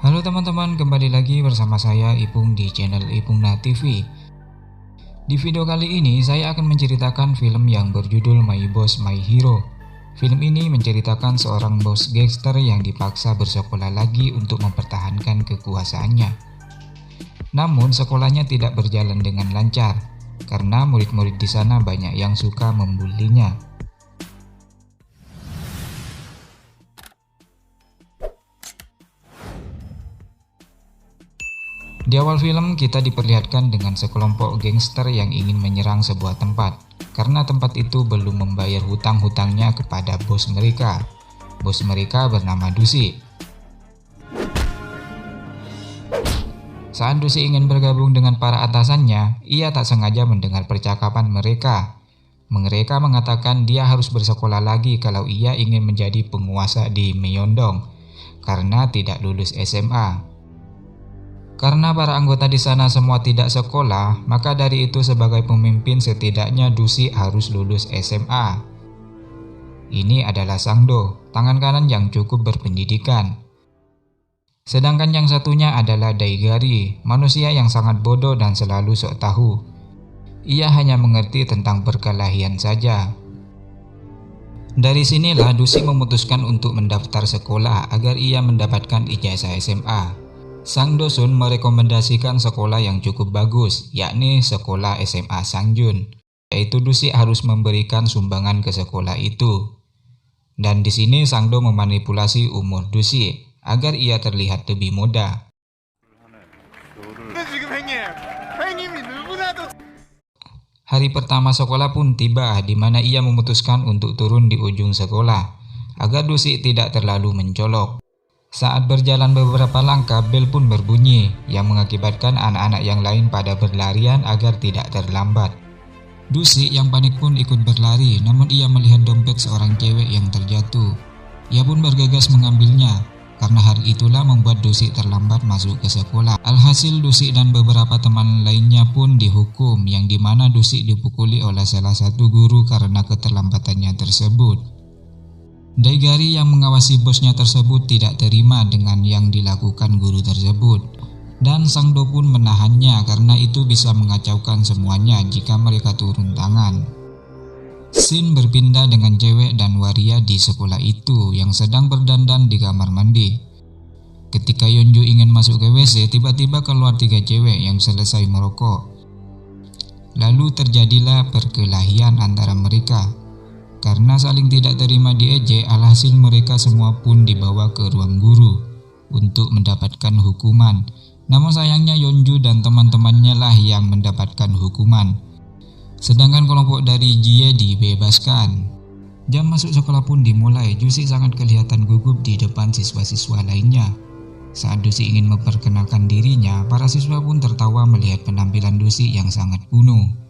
Halo teman-teman, kembali lagi bersama saya Ipung di channel Ipungna TV. Di video kali ini saya akan menceritakan film yang berjudul My Boss My Hero. Film ini menceritakan seorang bos gangster yang dipaksa bersekolah lagi untuk mempertahankan kekuasaannya. Namun sekolahnya tidak berjalan dengan lancar karena murid-murid di sana banyak yang suka membulinya. Di awal film kita diperlihatkan dengan sekelompok gangster yang ingin menyerang sebuah tempat karena tempat itu belum membayar hutang-hutangnya kepada bos mereka. Bos mereka bernama Dusi. Saat Dusi ingin bergabung dengan para atasannya, ia tak sengaja mendengar percakapan mereka. Mereka mengatakan dia harus bersekolah lagi kalau ia ingin menjadi penguasa di Myeongdong karena tidak lulus SMA. Karena para anggota di sana semua tidak sekolah, maka dari itu sebagai pemimpin setidaknya Dusi harus lulus SMA. Ini adalah Sangdo, tangan kanan yang cukup berpendidikan. Sedangkan yang satunya adalah Daigari, manusia yang sangat bodoh dan selalu sok tahu. Ia hanya mengerti tentang perkelahian saja. Dari sinilah Dusi memutuskan untuk mendaftar sekolah agar ia mendapatkan ijazah SMA. Sang Dosun merekomendasikan sekolah yang cukup bagus, yakni sekolah SMA Sangjun, yaitu Dusi harus memberikan sumbangan ke sekolah itu. Dan di sini Sangdo memanipulasi umur Dusi agar ia terlihat lebih muda. Hari pertama sekolah pun tiba, di mana ia memutuskan untuk turun di ujung sekolah agar Dusi tidak terlalu mencolok. Saat berjalan beberapa langkah, bel pun berbunyi yang mengakibatkan anak-anak yang lain pada berlarian agar tidak terlambat. Dusi yang panik pun ikut berlari, namun ia melihat dompet seorang cewek yang terjatuh. Ia pun bergegas mengambilnya, karena hal itulah membuat Dusi terlambat masuk ke sekolah. Alhasil Dusi dan beberapa teman lainnya pun dihukum, yang dimana Dusi dipukuli oleh salah satu guru karena keterlambatannya tersebut. Daigari yang mengawasi bosnya tersebut tidak terima dengan yang dilakukan guru tersebut, dan Sangdo pun menahannya karena itu bisa mengacaukan semuanya jika mereka turun tangan. Scene berpindah dengan cewek dan waria di sekolah itu yang sedang berdandan di kamar mandi. Ketika Yeonju ingin masuk ke WC, tiba-tiba keluar 3 cewek yang selesai merokok. Lalu terjadilah perkelahian antara mereka. Karena saling tidak terima diejek, alhasil mereka semua pun dibawa ke ruang guru untuk mendapatkan hukuman. Namun sayangnya Yeonju dan teman-temannya lah yang mendapatkan hukuman. Sedangkan kelompok dari Jie dibebaskan. Jam masuk sekolah pun dimulai. Dusi sangat kelihatan gugup di depan siswa-siswa lainnya. Saat Dusi ingin memperkenalkan dirinya, para siswa pun tertawa melihat penampilan Dusi yang sangat kuno.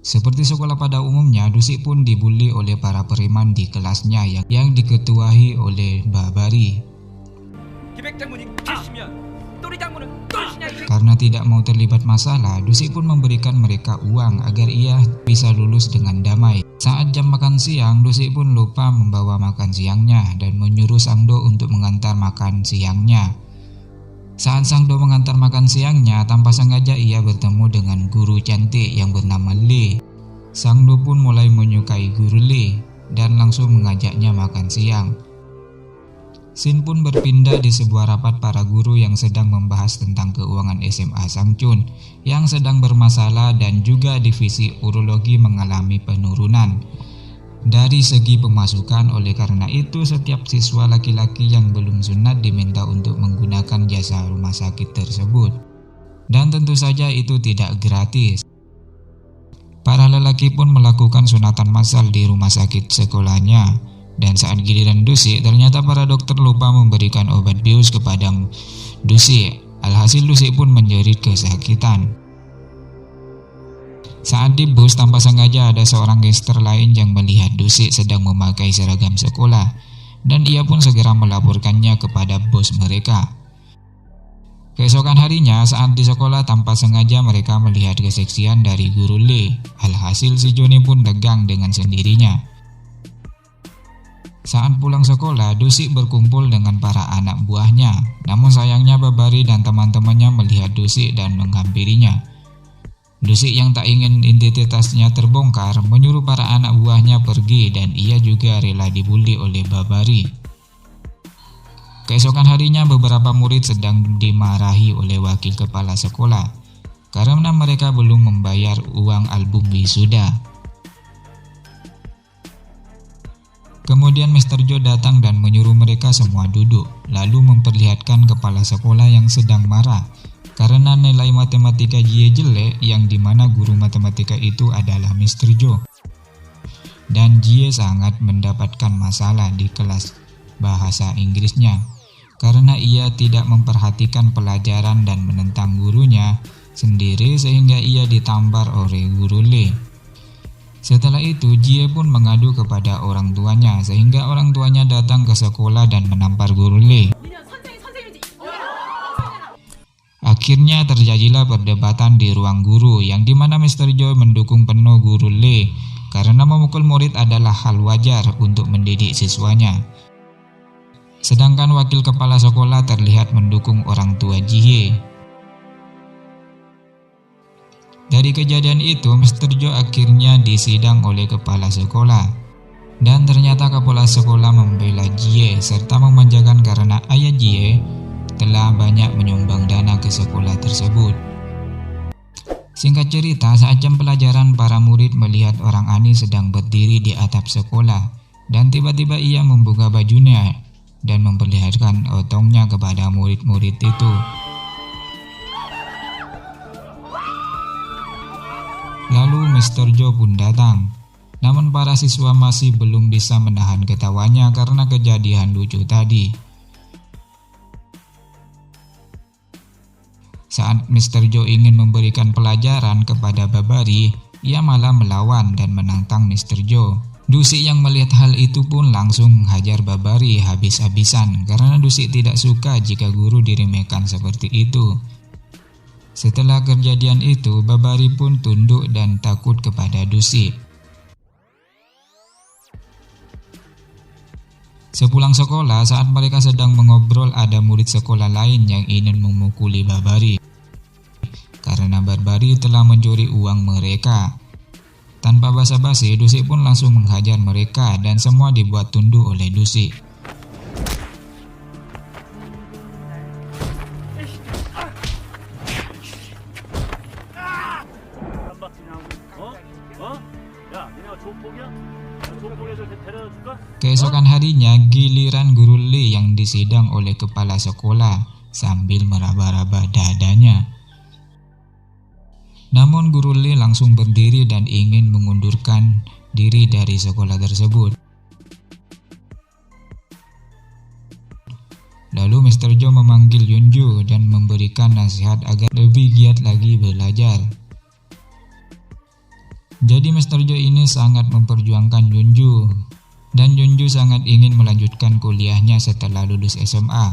Seperti sekolah pada umumnya, Dusi pun dibully oleh para preman di kelasnya yang diketuai oleh Mbak Bari. Karena tidak mau terlibat masalah, Dusi pun memberikan mereka uang agar ia bisa lulus dengan damai. Saat jam makan siang, Dusi pun lupa membawa makan siangnya dan menyuruh Sangdo untuk mengantar makan siangnya. Saat Sangdo mengantar makan siangnya, tanpa sengaja ia bertemu dengan guru cantik yang bernama Lee. Sangdo pun mulai menyukai guru Lee dan langsung mengajaknya makan siang. Scene pun berpindah di sebuah rapat para guru yang sedang membahas tentang keuangan SMA Sangchun yang sedang bermasalah dan juga divisi urologi mengalami penurunan dari segi pemasukan. Oleh karena itu setiap siswa laki-laki yang belum sunat diminta untuk menggunakan jasa rumah sakit tersebut, dan tentu saja itu tidak gratis. Para lelaki pun melakukan sunatan massal di rumah sakit sekolahnya, dan saat giliran Dusi, ternyata para dokter lupa memberikan obat bius kepada Dusi. Alhasil Dusi pun menjerit kesakitan. Saat di bus, tanpa sengaja ada seorang gangster lain yang melihat Dusi sedang memakai seragam sekolah, dan ia pun segera melaporkannya kepada bos mereka. Keesokan harinya, saat di sekolah, tanpa sengaja mereka melihat keseksian dari guru Lee. Alhasil si Joni pun tegang dengan sendirinya. Saat pulang sekolah, Dusik berkumpul dengan para anak buahnya. Namun sayangnya Babari dan teman-temannya melihat Dusik dan menghampirinya. Dusik yang tak ingin identitasnya terbongkar menyuruh para anak buahnya pergi dan ia juga rela dibully oleh Babari. Keesokan harinya beberapa murid sedang dimarahi oleh wakil kepala sekolah karena mereka belum membayar uang album wisuda. Kemudian Mr. Joe datang dan menyuruh mereka semua duduk, lalu memperlihatkan kepala sekolah yang sedang marah karena nilai matematika Jie jelek, yang dimana guru matematika itu adalah Mr. Joe. Dan Jie sangat mendapatkan masalah di kelas bahasa Inggrisnya karena ia tidak memperhatikan pelajaran dan menentang gurunya sendiri sehingga ia ditampar oleh guru Lee. Setelah itu, Jie pun mengadu kepada orang tuanya sehingga orang tuanya datang ke sekolah dan menampar guru Lee. Akhirnya terjadilah perdebatan di ruang guru yang dimana Mr. Joe mendukung penuh guru Lee karena memukul murid adalah hal wajar untuk mendidik siswanya. Sedangkan wakil kepala sekolah terlihat mendukung orang tua Jie. Dari kejadian itu, Mr. Joe akhirnya disidang oleh kepala sekolah. Dan ternyata kepala sekolah membela Jie serta memanjakan karena ayah Jie telah banyak menyumbang dana ke sekolah tersebut. Singkat cerita, saat jam pelajaran para murid melihat orang aneh sedang berdiri di atap sekolah dan tiba-tiba ia membuka bajunya dan memperlihatkan otongnya kepada murid-murid itu. Lalu Mr. Joe pun datang, namun para siswa masih belum bisa menahan ketawanya karena kejadian lucu tadi. Saat Mr. Joe ingin memberikan pelajaran kepada Babari, ia malah melawan dan menantang Mr. Joe. Dusik yang melihat hal itu pun langsung menghajar Babari habis-habisan karena Dusik tidak suka jika guru diremehkan seperti itu. Setelah kejadian itu, Babari pun tunduk dan takut kepada Dusik. Sepulang sekolah, saat mereka sedang mengobrol, ada murid sekolah lain yang ingin memukuli Babari karena Babari telah mencuri uang mereka. Tanpa basa-basi, Dusik pun langsung menghajar mereka dan semua dibuat tunduk oleh Dusik. Keesokan harinya, giliran guru Lee yang disidang oleh kepala sekolah sambil meraba-raba dadanya. Namun guru Lee langsung berdiri dan ingin mengundurkan diri dari sekolah tersebut. Lalu Mr. Joe memanggil Yunju dan memberikan nasihat agar lebih giat lagi belajar. Jadi Mr. Joe ini sangat memperjuangkan Yunju, dan Yunju sangat ingin melanjutkan kuliahnya setelah lulus SMA,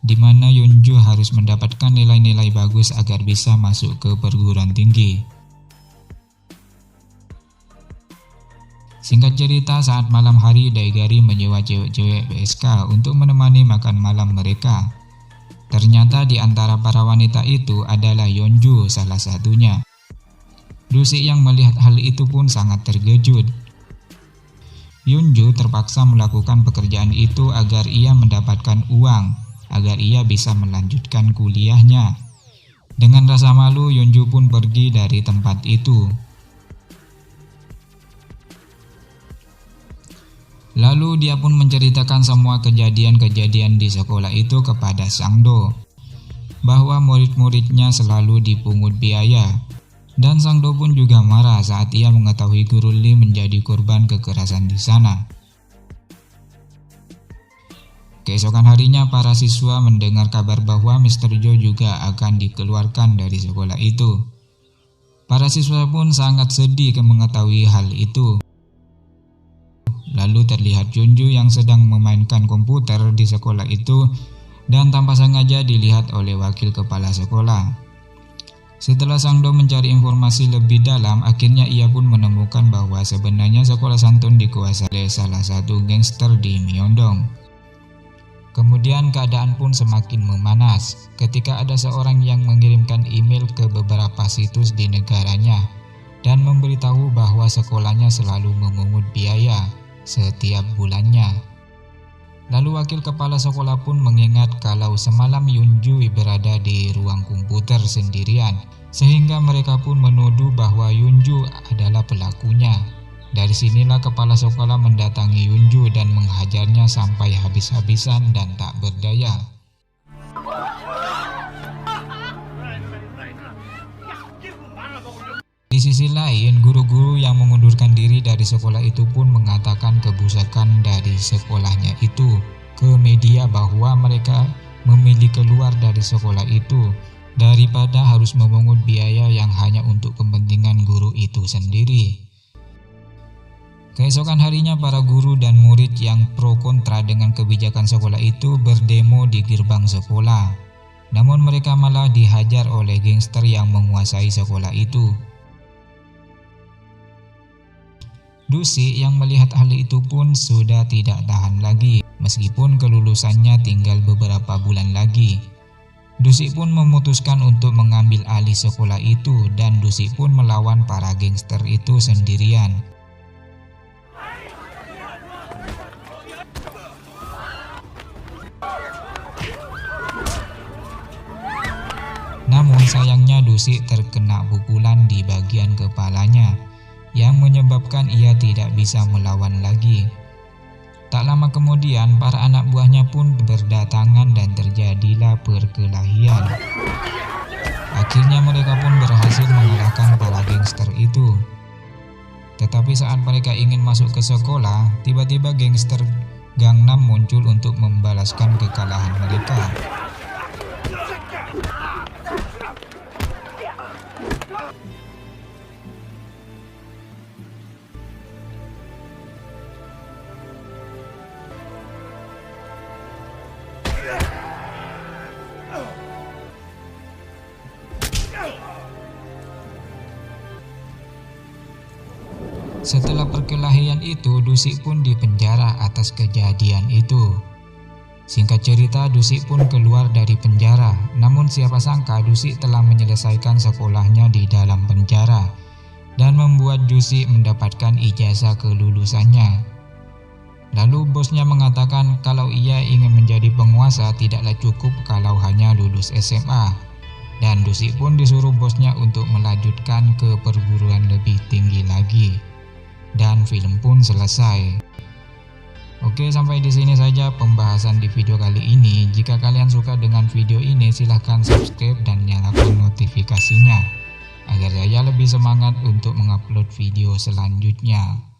di mana Yunju harus mendapatkan nilai-nilai bagus agar bisa masuk ke perguruan tinggi. Singkat cerita, saat malam hari Daigari menyewa cewek-cewek PSK untuk menemani makan malam mereka. Ternyata di antara para wanita itu adalah Yunju salah satunya. Dusik yang melihat hal itu pun sangat terkejut. Yunju terpaksa melakukan pekerjaan itu agar ia mendapatkan uang, agar ia bisa melanjutkan kuliahnya. Dengan rasa malu, Yunju pun pergi dari tempat itu. Lalu dia pun menceritakan semua kejadian-kejadian di sekolah itu kepada Sangdo, bahwa murid-muridnya selalu dipungut biaya. Dan Sangdo pun juga marah saat ia mengetahui guru Lee menjadi korban kekerasan di sana. Keesokan harinya para siswa mendengar kabar bahwa Mr. Joe juga akan dikeluarkan dari sekolah itu. Para siswa pun sangat sedih mengetahui hal itu. Lalu terlihat Yunju yang sedang memainkan komputer di sekolah itu dan tanpa sengaja dilihat oleh wakil kepala sekolah. Setelah Sangdo mencari informasi lebih dalam, akhirnya ia pun menemukan bahwa sebenarnya sekolah Santon dikuasai oleh salah satu gangster di Myeongdong. Kemudian keadaan pun semakin memanas ketika ada seorang yang mengirimkan email ke beberapa situs di negaranya dan memberitahu bahwa sekolahnya selalu memungut biaya setiap bulannya. Lalu wakil kepala sekolah pun mengingat kalau semalam Yunju berada di ruang komputer sendirian, sehingga mereka pun menuduh bahwa Yunju adalah pelakunya. Dari sinilah kepala sekolah mendatangi Yunju dan menghajarnya sampai habis-habisan dan tak berdaya. Di sisi lain, guru-guru yang mengundurkan diri dari sekolah itu pun mengatakan kebusakan dari sekolahnya itu ke media bahwa mereka memilih keluar dari sekolah itu daripada harus memungut biaya yang hanya untuk kepentingan guru itu sendiri. Keesokan harinya para guru dan murid yang pro kontra dengan kebijakan sekolah itu berdemo di gerbang sekolah. Namun mereka malah dihajar oleh gangster yang menguasai sekolah itu. Dusi yang melihat hal itu pun sudah tidak tahan lagi, meskipun kelulusannya tinggal beberapa bulan lagi. Dusi pun memutuskan untuk mengambil alih sekolah itu dan Dusi pun melawan para gangster itu sendirian. Namun sayangnya Dusi terkena pukulan di bagian kepalanya yang menyebabkan ia tidak bisa melawan lagi. Tak lama kemudian para anak buahnya pun berdatangan dan terjadilah perkelahian. Akhirnya mereka pun berhasil mengalahkan para gangster itu. Tetapi saat mereka ingin masuk ke sekolah, tiba-tiba gangster Gangnam muncul untuk membalaskan kekalahan mereka. Setelah perkelahian itu, Dusi pun dipenjara atas kejadian itu. Singkat cerita, Dusi pun keluar dari penjara. Namun siapa sangka Dusi telah menyelesaikan sekolahnya di dalam penjara dan membuat Dusi mendapatkan ijazah kelulusannya. Lalu bosnya mengatakan kalau ia ingin menjadi penguasa tidaklah cukup kalau hanya lulus SMA. Dan Dusi pun disuruh bosnya untuk melanjutkan ke perguruan lebih tinggi lagi. Dan film pun selesai. Oke, sampai di sini saja pembahasan di video kali ini. Jika kalian suka dengan video ini, silahkan subscribe dan nyalakan notifikasinya agar saya lebih semangat untuk mengupload video selanjutnya.